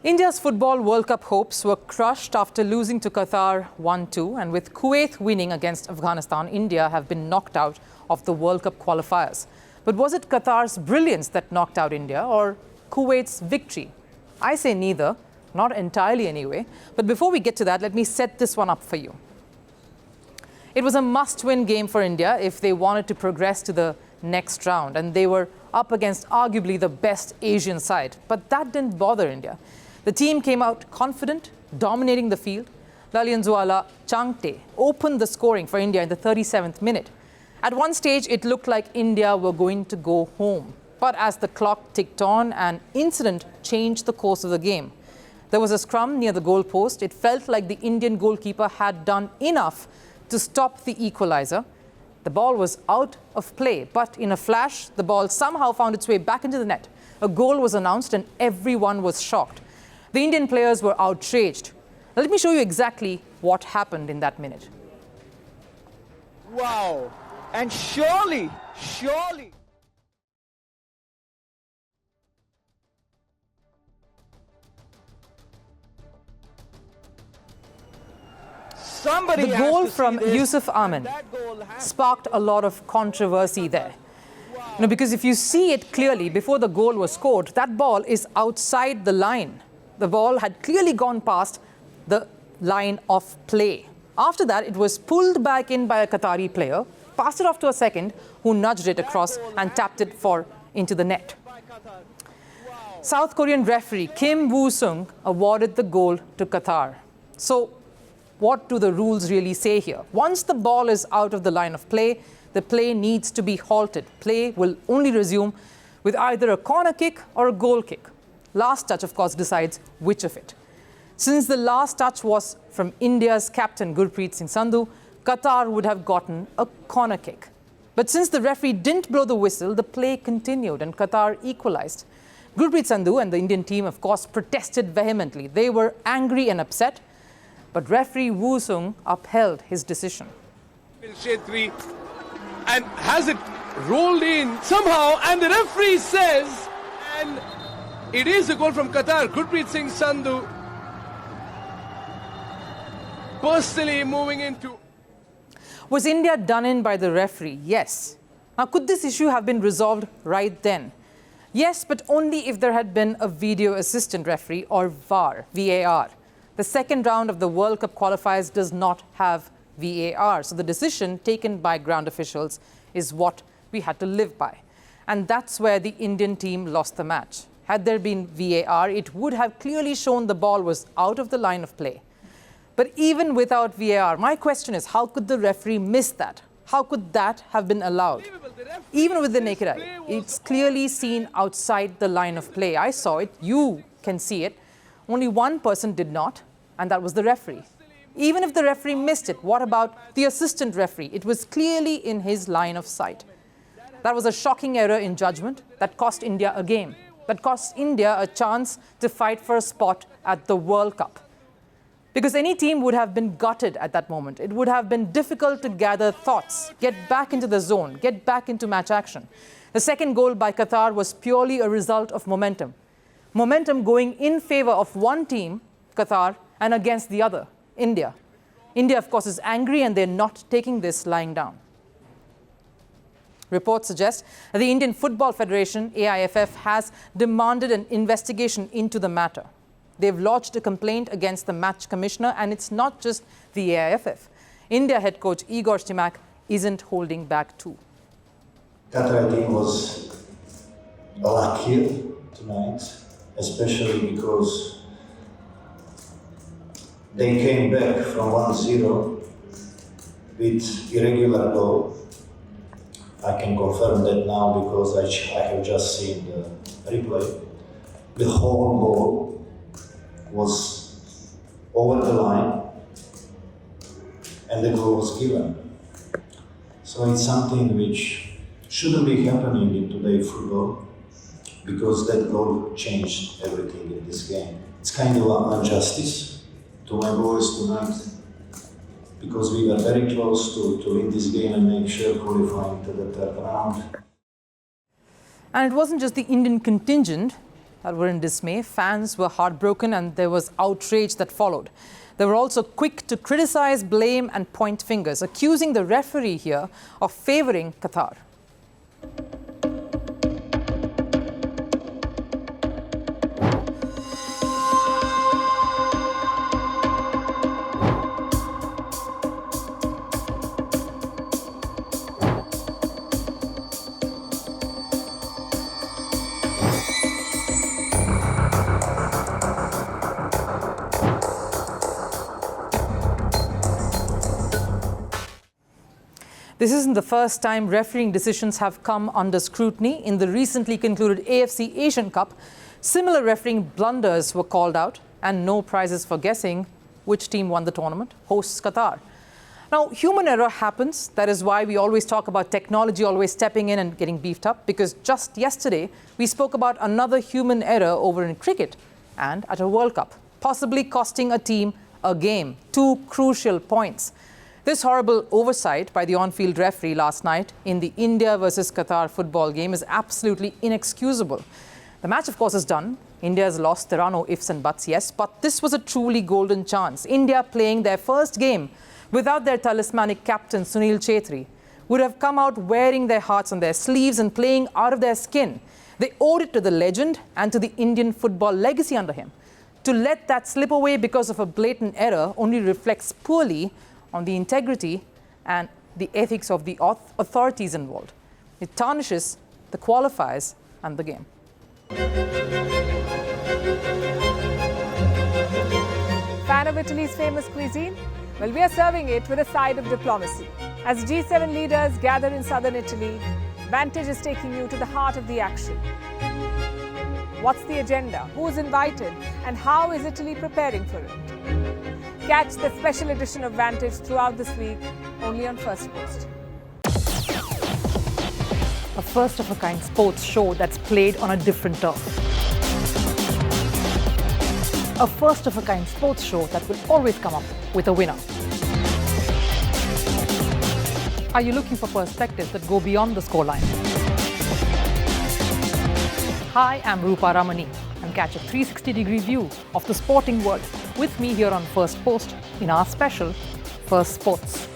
India's Football World Cup hopes were crushed after losing to Qatar 1-2, and with Kuwait winning against Afghanistan, India have been knocked out of the World Cup qualifiers. But was it Qatar's brilliance that knocked out India or Kuwait's victory? I say neither, not entirely anyway. But before we get to that, let me set this one up for you. It was a must-win game for India if they wanted to progress to the next round, and they were up against arguably the best Asian side. But that didn't bother India. The team came out confident, dominating the field. Lallianzuala Chhangte opened the scoring for India in the 37th minute. At one stage, it looked like India were going to go home. But as the clock ticked on, an incident changed the course of the game. There was a scrum near the goal post. It felt like the Indian goalkeeper had done enough to stop the equaliser. The ball was out of play, but in a flash, the ball somehow found its way back into the net. A goal was announced and everyone was shocked. The Indian players were outraged. Now, let me show you exactly what happened in that minute. Wow. And surely, somebody The has goal to see from this, Yousef Aymen that goal has sparked a lot of controversy there. Because if you see it clearly, before the goal was scored, that ball is outside the line. The ball had clearly gone past the line of play. After that, it was pulled back in by a Qatari player, passed it off to a second, who nudged it across and tapped it into the net. South Korean referee Kim Woo-sung awarded the goal to Qatar. So what do the rules really say here? Once the ball is out of the line of play, the play needs to be halted. Play will only resume with either a corner kick or a goal kick. Last touch, of course, decides which of it. Since the last touch was from India's captain Gurpreet Singh Sandhu, Qatar would have gotten a corner kick. But since the referee didn't blow the whistle, the play continued and Qatar equalized. Gurpreet Sandhu and the Indian team, of course, protested vehemently. They were angry and upset, but referee Woo-sung upheld his decision. And has it rolled in somehow, and the referee says, and it is a goal from Qatar. Gurpreet Singh Sandhu personally moving into. Was India done in by the referee? Yes. Now, could this issue have been resolved right then? Yes, but only if there had been a video assistant referee or VAR. The second round of the World Cup qualifiers does not have VAR. So the decision taken by ground officials is what we had to live by. And that's where the Indian team lost the match. Had there been VAR, it would have clearly shown the ball was out of the line of play. But even without VAR, my question is, how could the referee miss that? How could that have been allowed? Even with the naked eye, it's clearly seen outside the line of play. I saw it, you can see it. Only one person did not, and that was the referee. Even if the referee missed it, what about the assistant referee? It was clearly in his line of sight. That was a shocking error in judgment that cost India a game, that cost India a chance to fight for a spot at the World Cup. Because any team would have been gutted at that moment. It would have been difficult to gather thoughts, get back into the zone, get back into match action. The second goal by Qatar was purely a result of momentum. Momentum going in favor of one team, Qatar, and against the other, India. India, of course, is angry and they're not taking this lying down. Reports suggest that the Indian Football Federation, AIFF, has demanded an investigation into the matter. They've lodged a complaint against the match commissioner, and it's not just the AIFF. India head coach Igor Stimac isn't holding back too. Qatar team was lucky tonight, especially because they came back from 1-0 with irregular goal. I can confirm that now because I have just seen the replay. The whole goal was over the line and the goal was given. So it's something which shouldn't be happening in today's football because that goal changed everything in this game. It's kind of an injustice to my boys tonight because we were very close to win this game and make sure qualifying to the third round. And it wasn't just the Indian contingent. that were in dismay. Fans were heartbroken and there was outrage that followed. They were also quick to criticize, blame and point fingers, accusing the referee here of favouring Qatar. This isn't the first time refereeing decisions have come under scrutiny. In the recently concluded AFC Asian Cup, similar refereeing blunders were called out and no prizes for guessing which team won the tournament, hosts Qatar. Now, human error happens. That is why we always talk about technology always stepping in and getting beefed up, because just yesterday we spoke about another human error over in cricket and at a World Cup, possibly costing a team a game, 2 crucial points. This horrible oversight by the on-field referee last night in the India versus Qatar football game is absolutely inexcusable. The match, of course, is done. India has lost. There are no ifs and buts, yes, but this was a truly golden chance. India playing their first game without their talismanic captain, Sunil Chhetri, would have come out wearing their hearts on their sleeves and playing out of their skin. They owed it to the legend and to the Indian football legacy under him. To let that slip away because of a blatant error only reflects poorly on the integrity and the ethics of the authorities involved. It tarnishes the qualifiers and the game. Fan of Italy's famous cuisine? Well, we are serving it with a side of diplomacy. As G7 leaders gather in southern Italy, Vantage is taking you to the heart of the action. What's the agenda? Who's invited? And how is Italy preparing for it? Catch the special edition of Vantage throughout this week, only on Firstpost. A first-of-a-kind sports show that's played on a different turf. A first-of-a-kind sports show that will always come up with a winner. Are you looking for perspectives that go beyond the scoreline? Hi, I'm Rupha Ramani, and catch a 360-degree view of the sporting world with me here on Firstpost in our special Firstpost.